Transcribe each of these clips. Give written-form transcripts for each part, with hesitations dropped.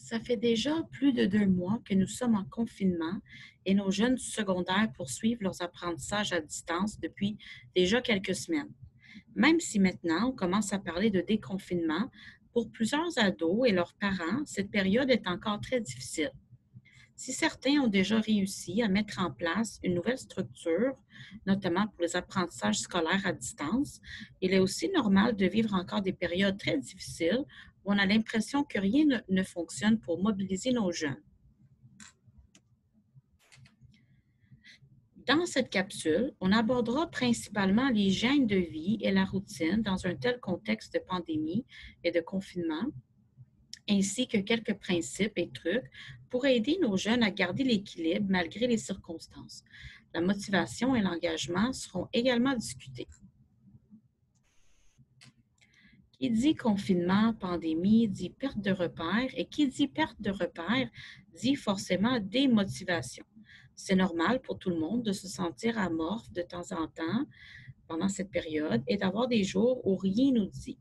Ça fait déjà plus de 2 mois que nous sommes en confinement et nos jeunes du secondaire poursuivent leurs apprentissages à distance depuis déjà quelques semaines. Même si maintenant on commence à parler de déconfinement, pour plusieurs ados et leurs parents, cette période est encore très difficile. Si certains ont déjà réussi à mettre en place une nouvelle structure, notamment pour les apprentissages scolaires à distance, il est aussi normal de vivre encore des périodes très difficiles où on a l'impression que rien ne fonctionne pour mobiliser nos jeunes. Dans cette capsule, on abordera principalement l'hygiène de vie et la routine dans un tel contexte de pandémie et de confinement, ainsi que quelques principes et trucs pour aider nos jeunes à garder l'équilibre malgré les circonstances. La motivation et l'engagement seront également discutés. Qui dit confinement, pandémie, dit perte de repères, et qui dit perte de repères, dit forcément démotivation. C'est normal pour tout le monde de se sentir amorphe de temps en temps pendant cette période et d'avoir des jours où rien nous dit.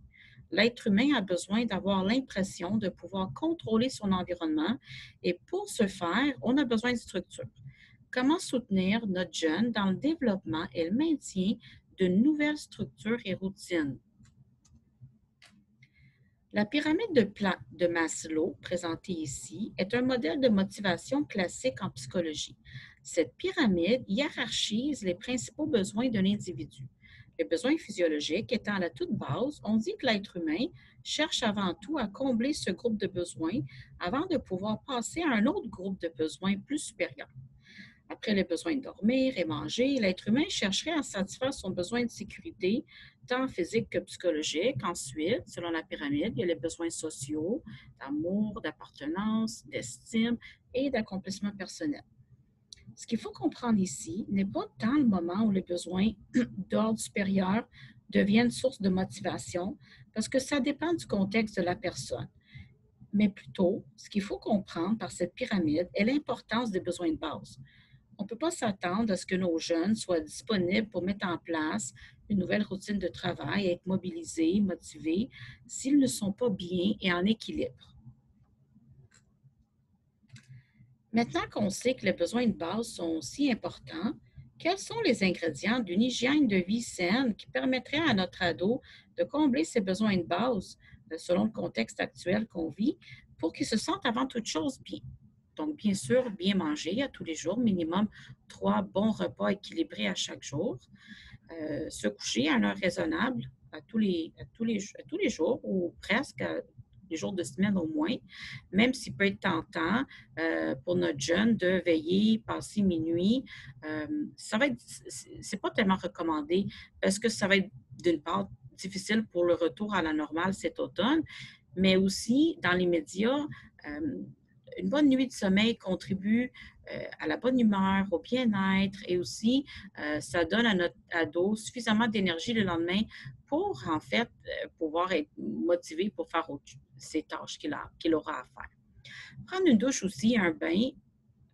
L'être humain a besoin d'avoir l'impression de pouvoir contrôler son environnement et pour ce faire, on a besoin de structure. Comment soutenir notre jeune dans le développement et le maintien de nouvelles structures et routines? La pyramide de Maslow, présentée ici, est un modèle de motivation classique en psychologie. Cette pyramide hiérarchise les principaux besoins d'un individu. Les besoins physiologiques étant à la toute base, on dit que l'être humain cherche avant tout à combler ce groupe de besoins avant de pouvoir passer à un autre groupe de besoins plus supérieur. Après les besoins de dormir et manger, l'être humain chercherait à satisfaire son besoin de sécurité, tant physique que psychologique. Ensuite, selon la pyramide, il y a les besoins sociaux, d'amour, d'appartenance, d'estime et d'accomplissement personnel. Ce qu'il faut comprendre ici n'est pas tant le moment où les besoins d'ordre supérieur deviennent source de motivation, parce que ça dépend du contexte de la personne. Mais plutôt, ce qu'il faut comprendre par cette pyramide est l'importance des besoins de base. On ne peut pas s'attendre à ce que nos jeunes soient disponibles pour mettre en place une nouvelle routine de travail, être mobilisés, motivés, s'ils ne sont pas bien et en équilibre. Maintenant qu'on sait que les besoins de base sont si importants, quels sont les ingrédients d'une hygiène de vie saine qui permettrait à notre ado de combler ses besoins de base, selon le contexte actuel qu'on vit, pour qu'il se sente avant toute chose bien? Donc, bien sûr, bien manger à tous les jours, minimum 3 bons repas équilibrés à chaque jour. Se coucher à une heure raisonnable à tous les jours ou presque les jours de semaine au moins, même s'il peut être tentant pour notre jeune de veiller, passer minuit. Ça va être, c'est pas tellement recommandé parce que ça va être d'une part difficile pour le retour à la normale cet automne, mais aussi dans les médias, une bonne nuit de sommeil contribue à la bonne humeur, au bien-être et aussi ça donne à notre ado suffisamment d'énergie le lendemain pour en fait pouvoir être motivé pour faire ses tâches qu'il aura à faire. Prendre une douche aussi, un bain,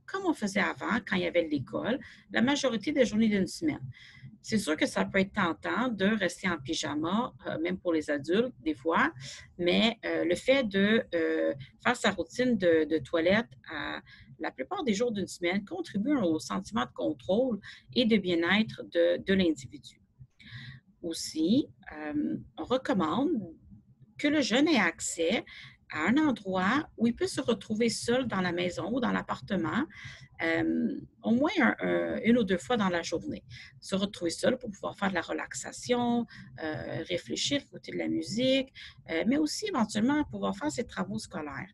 comme on faisait avant quand il y avait de l'école, la majorité des journées d'une semaine. C'est sûr que ça peut être tentant de rester en pyjama, même pour les adultes, des fois, mais le fait de faire sa routine de toilette la plupart des jours d'une semaine contribue au sentiment de contrôle et de bien-être de l'individu. Aussi, on recommande que le jeune ait accès à un endroit où il peut se retrouver seul dans la maison ou dans l'appartement, au moins une ou deux fois dans la journée. Se retrouver seul pour pouvoir faire de la relaxation, réfléchir, écouter de la musique, mais aussi éventuellement pouvoir faire ses travaux scolaires.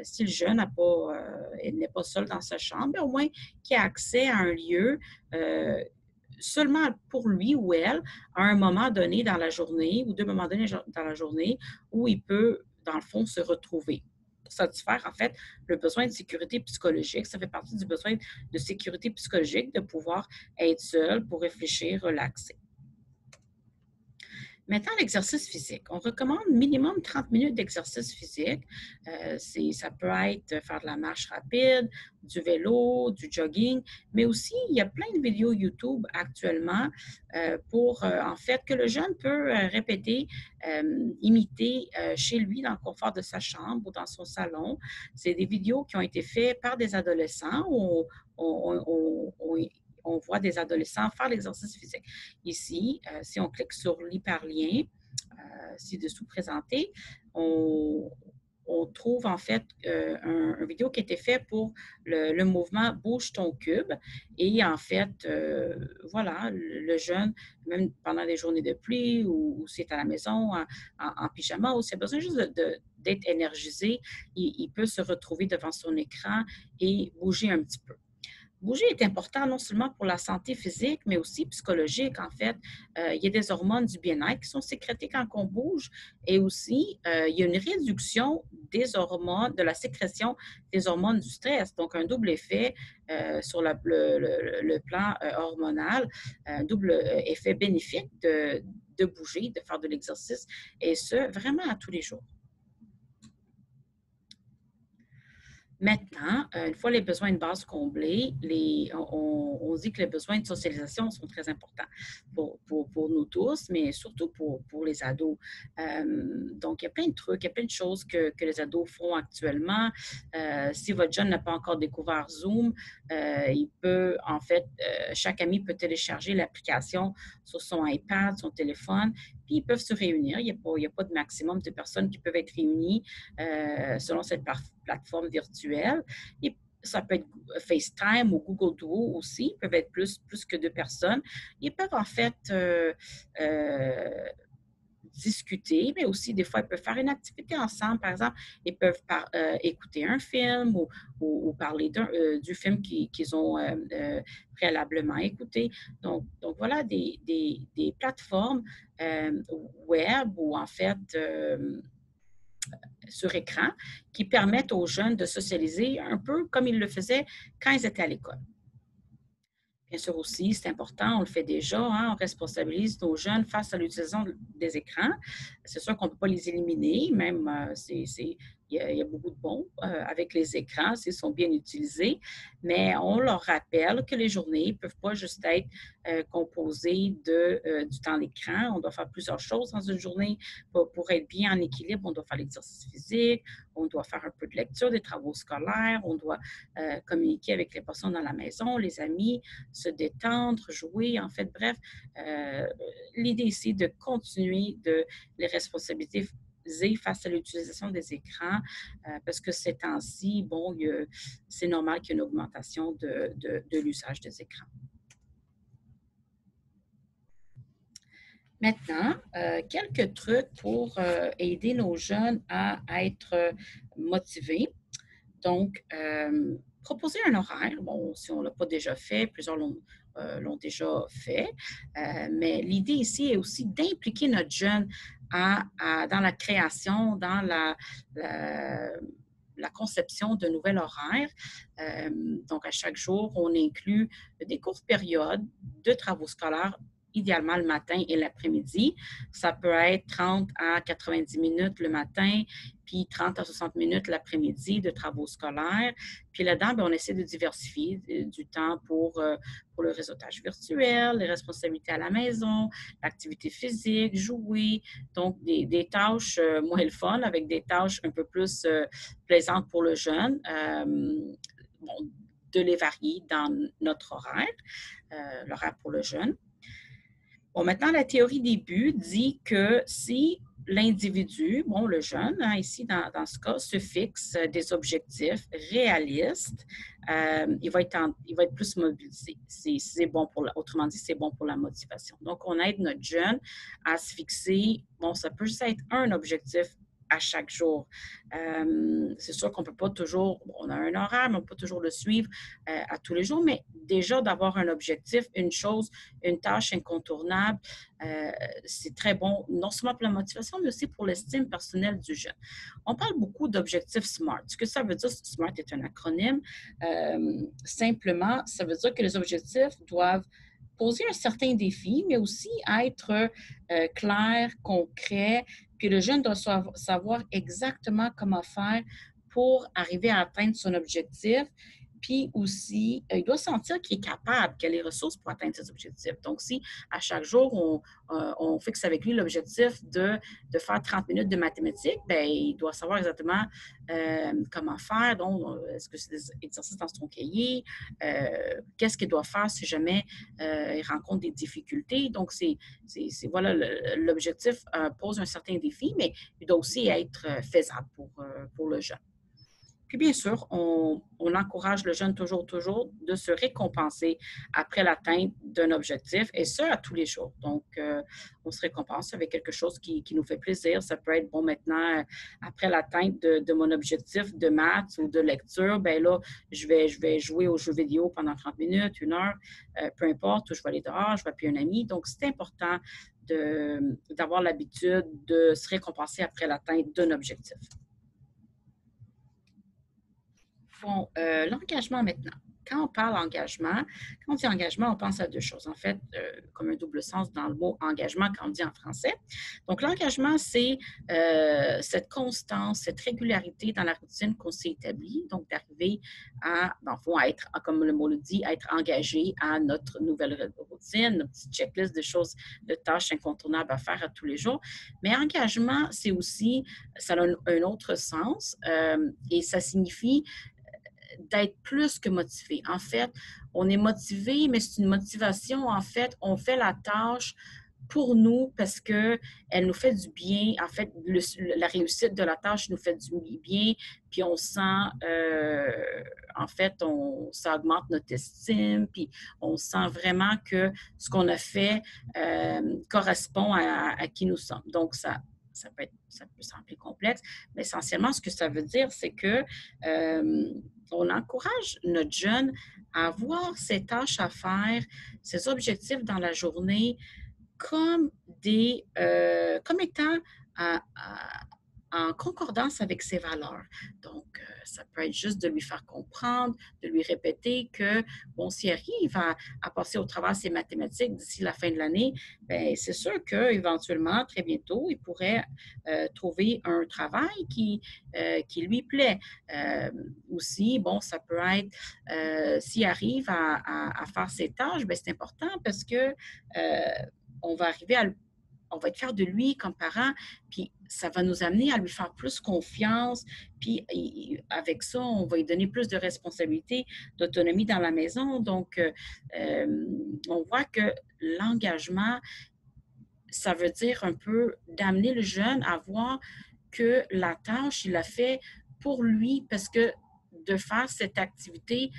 Si le jeune n'est pas seul dans sa chambre, au moins qu'il ait accès à un lieu seulement pour lui ou elle à un moment donné dans la journée ou deux moments donnés dans la journée où il peut, dans le fond, se retrouver pour satisfaire, en fait, le besoin de sécurité psychologique. Ça fait partie du besoin de sécurité psychologique de pouvoir être seul pour réfléchir, relaxer. Maintenant, l'exercice physique. On recommande minimum 30 minutes d'exercice physique. Ça peut être faire de la marche rapide, du vélo, du jogging, mais aussi il y a plein de vidéos YouTube actuellement pour, en fait, que le jeune peut répéter, imiter chez lui dans le confort de sa chambre ou dans son salon. C'est des vidéos qui ont été faites par des adolescents où on voit des adolescents faire l'exercice physique. Ici, si on clique sur l'hyperlien ci-dessous présenté, on, on trouve en fait un vidéo qui a été fait pour le mouvement Bouge ton cube. Et en fait, voilà, le jeune, même pendant les journées de pluie ou s'il est à la maison en pyjama ou s'il a besoin juste d'être énergisé, il peut se retrouver devant son écran et bouger un petit peu. Bouger est important non seulement pour la santé physique, mais aussi psychologique, en fait. Il y a des hormones du bien-être qui sont sécrétées quand on bouge et aussi, il y a une réduction des hormones, de la sécrétion des hormones du stress. Donc, un double effet sur le plan hormonal, un double effet bénéfique de bouger, de faire de l'exercice, et ce, vraiment à tous les jours. Maintenant, une fois les besoins de base comblés, on dit que les besoins de socialisation sont très importants pour nous tous, mais surtout pour les ados. Donc, il y a plein de trucs, il y a plein de choses que les ados font actuellement. Si votre jeune n'a pas encore découvert Zoom, il peut, en fait, chaque ami peut télécharger l'application sur son iPad, son téléphone, puis ils peuvent se réunir. Il n'y a pas de maximum de personnes qui peuvent être réunies selon cette plateforme virtuelle. Et ça peut être FaceTime ou Google Duo aussi. Ils peuvent être plus que deux personnes. Ils peuvent en fait discuter, mais aussi des fois, ils peuvent faire une activité ensemble. Par exemple, ils peuvent écouter un film ou parler du film qu'ils ont préalablement écouté. Donc voilà des plateformes web ou en fait sur écran qui permettent aux jeunes de socialiser un peu comme ils le faisaient quand ils étaient à l'école. Bien sûr aussi, c'est important, on le fait déjà, hein, on responsabilise nos jeunes face à l'utilisation des écrans. C'est sûr qu'on ne peut pas les éliminer, même il y a beaucoup de bons avec les écrans s'ils sont bien utilisés, mais on leur rappelle que les journées ne peuvent pas juste être composées du temps d'écran. On doit faire plusieurs choses dans une journée pour être bien en équilibre. On doit faire l'exercice physique, on doit faire un peu de lecture, des travaux scolaires, on doit communiquer avec les personnes dans la maison, les amis, se détendre, jouer, en fait, bref. L'idée ici de continuer de les responsabiliser face à l'utilisation des écrans, parce que ces temps-ci, bon, c'est normal qu'il y ait une augmentation de l'usage des écrans. Maintenant, quelques trucs pour aider nos jeunes à être motivés. Donc, proposer un horaire. Bon, si on ne l'a pas déjà fait, plusieurs l'ont déjà fait. Mais l'idée ici est aussi d'impliquer notre jeune dans la création, dans la conception de nouvel horaire. Donc, à chaque jour, on inclut des courtes périodes de travaux scolaires idéalement le matin et l'après-midi. Ça peut être 30 à 90 minutes le matin, puis 30 à 60 minutes l'après-midi de travaux scolaires. Puis là-dedans, on essaie de diversifier du temps pour le réseautage virtuel, les responsabilités à la maison, l'activité physique, jouer. Donc, des tâches moins le fun avec des tâches un peu plus plaisantes pour le jeune. Bon, de les varier dans notre horaire, l'horaire pour le jeune. Bon, maintenant, la théorie des buts dit que si l'individu, bon, le jeune, hein, ici dans ce cas, se fixe des objectifs réalistes, il va être plus mobilisé. C'est bon autrement dit, c'est bon pour la motivation. Donc, on aide notre jeune à se fixer, bon, ça peut juste être un objectif à chaque jour. C'est sûr qu'on ne peut pas toujours, on a un horaire, mais on ne peut pas toujours le suivre à tous les jours, mais déjà d'avoir un objectif, une chose, une tâche incontournable, c'est très bon, non seulement pour la motivation, mais aussi pour l'estime personnelle du jeune. On parle beaucoup d'objectifs SMART. Ce que ça veut dire, SMART est un acronyme. Simplement, ça veut dire que les objectifs doivent poser un certain défi, mais aussi être clair, concret, puis le jeune doit savoir exactement comment faire pour arriver à atteindre son objectif. Puis aussi, il doit sentir qu'il est capable, qu'il a les ressources pour atteindre ses objectifs. Donc, si à chaque jour, on fixe avec lui l'objectif de faire 30 minutes de mathématiques, bien, il doit savoir exactement comment faire. Donc, est-ce que c'est des exercices dans son cahier? Qu'est-ce qu'il doit faire si jamais il rencontre des difficultés? Donc, voilà, l'objectif pose un certain défi, mais il doit aussi être faisable pour le jeune. Puis bien sûr, on encourage le jeune toujours de se récompenser après l'atteinte d'un objectif, et ce, à tous les jours. Donc, on se récompense avec quelque chose qui nous fait plaisir. Ça peut être, bon, maintenant, après l'atteinte de mon objectif de maths ou de lecture, bien là, je vais jouer aux jeux vidéo pendant 30 minutes, 1 heure, peu importe, ou je vais aller dehors, je vais appeler un ami. Donc, c'est important d'avoir l'habitude de se récompenser après l'atteinte d'un objectif. Bon, l'engagement maintenant. Quand on parle engagement, quand on dit engagement, on pense à deux choses. En fait, comme un double sens dans le mot engagement quand on dit en français. Donc, l'engagement, c'est cette constance, cette régularité dans la routine qu'on s'est établie. Donc, d'arriver dans le fond, à être, comme le mot le dit, à être engagé à notre nouvelle routine, notre petite checklist de choses, de tâches incontournables à faire à tous les jours. Mais engagement, c'est aussi, ça a un autre sens et ça signifie d'être plus que motivé. En fait, on est motivé, mais c'est une motivation, en fait, on fait la tâche pour nous parce qu'elle nous fait du bien. En fait, la réussite de la tâche nous fait du bien, puis on sent, en fait, ça augmente notre estime, puis on sent vraiment que ce qu'on a fait correspond à qui nous sommes. Donc, ça peut sembler complexe, mais essentiellement, ce que ça veut dire, c'est que on encourage notre jeune à voir ses tâches à faire, ses objectifs dans la journée comme comme étant en concordance avec ses valeurs. Donc, ça peut être juste de lui faire comprendre, de lui répéter que, bon, s'il arrive à passer au travers ses mathématiques d'ici la fin de l'année, bien, c'est sûr qu'éventuellement, très bientôt, il pourrait trouver un travail qui lui plaît. Aussi, bon, ça peut être, s'il arrive à faire ses tâches, bien, c'est important parce que on va arriver on va être fiers de lui comme parent, puis ça va nous amener à lui faire plus confiance, puis avec ça, on va lui donner plus de responsabilités, d'autonomie dans la maison. Donc, on voit que l'engagement, ça veut dire un peu d'amener le jeune à voir que la tâche, il l'a fait pour lui parce que de faire cette activité,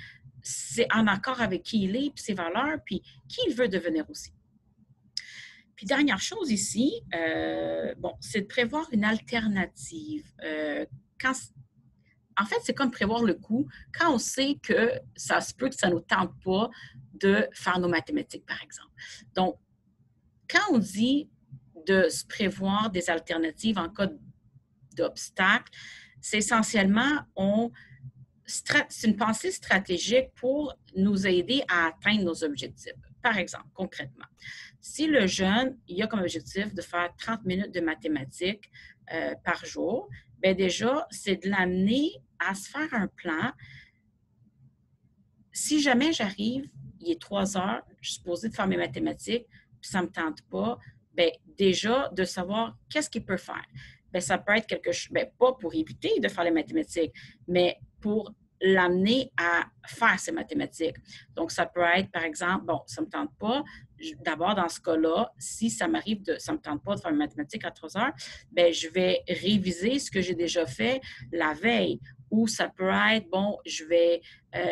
c'est en accord avec qui il est, puis ses valeurs, puis qui il veut devenir aussi. Puis dernière chose ici, bon, c'est de prévoir une alternative. En fait, c'est comme prévoir le coup quand on sait que ça se peut que ça ne nous tente pas de faire nos mathématiques, par exemple. Donc, quand on dit de se prévoir des alternatives en cas d'obstacle, c'est essentiellement, c'est une pensée stratégique pour nous aider à atteindre nos objectifs. Par exemple, concrètement, si le jeune il a comme objectif de faire 30 minutes de mathématiques par jour, bien déjà, c'est de l'amener à se faire un plan. Si jamais j'arrive, il est 3 heures, je suis supposée de faire mes mathématiques, puis ça ne me tente pas, bien déjà, de savoir qu'est-ce qu'il peut faire. Bien, ça peut être quelque chose, bien, pas pour éviter de faire les mathématiques, mais pour l'amener à faire ses mathématiques. Donc, ça peut être, par exemple, bon, ça ne me tente pas. D'abord, dans ce cas-là, si ça m'arrive ça ne me tente pas de faire mes mathématiques à 3 heures, bien, je vais réviser ce que j'ai déjà fait la veille. Ou ça peut être, bon, je vais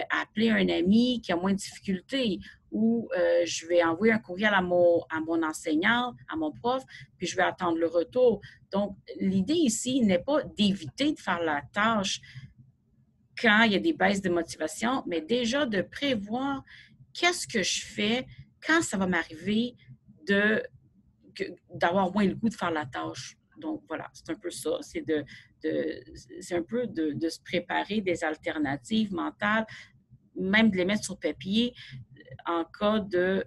appeler un ami qui a moins de difficultés, ou je vais envoyer un courriel à mon enseignant, à mon prof, puis je vais attendre le retour. Donc, l'idée ici n'est pas d'éviter de faire la tâche quand il y a des baisses de motivation, mais déjà de prévoir qu'est-ce que je fais quand ça va m'arriver d'avoir moins le goût de faire la tâche. Donc, voilà, c'est un peu ça. C'est un peu de se préparer des alternatives mentales, même de les mettre sur papier. en cas de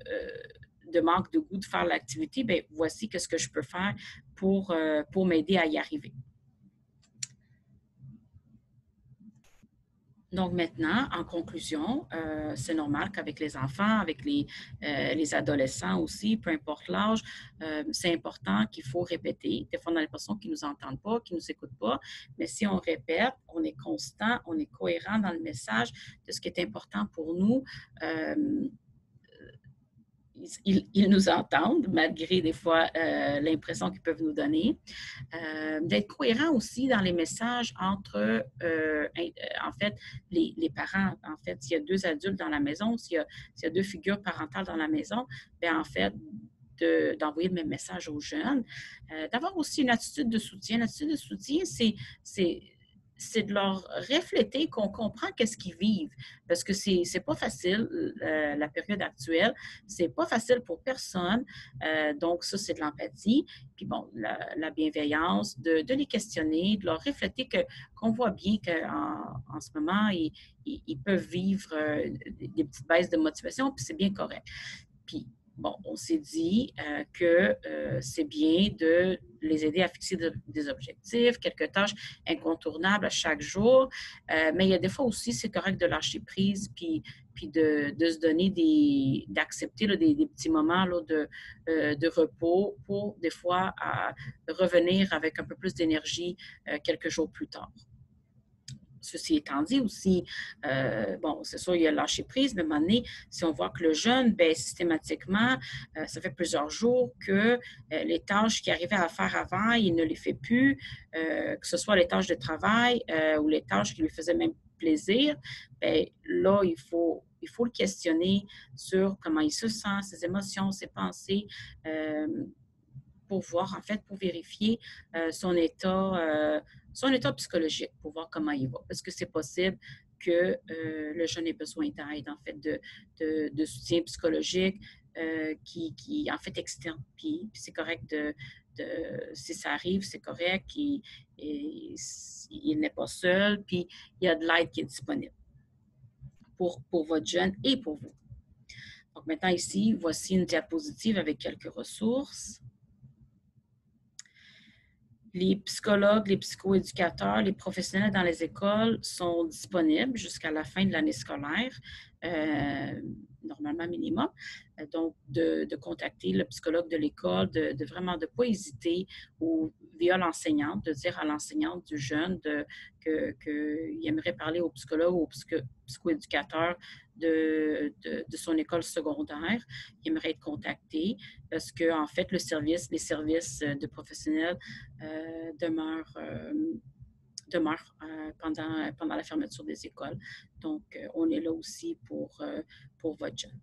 manque de goût de faire l'activité, bien, voici ce que je peux faire pour m'aider à y arriver. Donc maintenant, en conclusion, c'est normal qu'avec les enfants, avec les adolescents aussi, peu importe l'âge, c'est important qu'il faut répéter. Des fois, on a l'impression qu'ils ne nous entendent pas, qu'ils ne nous écoutent pas, mais si on répète, on est constant, on est cohérent dans le message de ce qui est important pour nous. euh, ils nous entendent, malgré des fois l'impression qu'ils peuvent nous donner. D'être cohérent aussi dans les messages entre, en fait, les parents. En fait, s'il y a deux adultes dans la maison, s'il y a deux figures parentales dans la maison, bien, en fait, d'envoyer le même message aux jeunes. D'avoir aussi une attitude de soutien. L'attitude de soutien, c'est de leur refléter qu'on comprend qu'est-ce qu'ils vivent. Parce que c'est pas facile, la période actuelle. C'est pas facile pour personne. Donc, ça, c'est de l'empathie. Puis bon, la bienveillance, de les questionner, de leur refléter qu'on voit bien qu'en ce moment, ils peuvent vivre des petites baisses de motivation, puis c'est bien correct. Puis, bon, on s'est dit que c'est bien de les aider à fixer des objectifs, quelques tâches incontournables à chaque jour. Mais il y a des fois aussi, c'est correct de lâcher prise, puis de se donner d'accepter des petits moments là, de repos pour des fois revenir avec un peu plus d'énergie quelques jours plus tard. Ceci étant dit aussi, bon, c'est sûr, il y a lâché prise, mais à un moment donné, si on voit que le jeune, bien, systématiquement, ça fait plusieurs jours que les tâches qu'il arrivait à faire avant, il ne les fait plus, que ce soit les tâches de travail ou les tâches qui lui faisaient même plaisir, bien, là, il faut le questionner sur comment il se sent, ses émotions, ses pensées, pour voir, en fait, pour vérifier son état psychologique, pour voir comment il va. Parce que c'est possible que le jeune ait besoin d'aide, en fait, de soutien psychologique en fait, externe. Puis c'est correct si ça arrive, c'est correct, il n'est pas seul, puis il y a de l'aide qui est disponible pour votre jeune et pour vous. Donc maintenant ici, voici une diapositive avec quelques ressources. Les psychologues, les psychoéducateurs, les professionnels dans les écoles sont disponibles jusqu'à la fin de l'année scolaire, normalement minimum. Donc, de contacter le psychologue de l'école, vraiment de ne pas hésiter ou via l'enseignante, de dire à l'enseignante du jeune qu'il aimerait parler au psychologue ou au psychoéducateur de son école secondaire. Il aimerait être contacté parce que, en fait, les services de professionnels demeurent pendant la fermeture des écoles. Donc, on est là aussi pour votre jeune.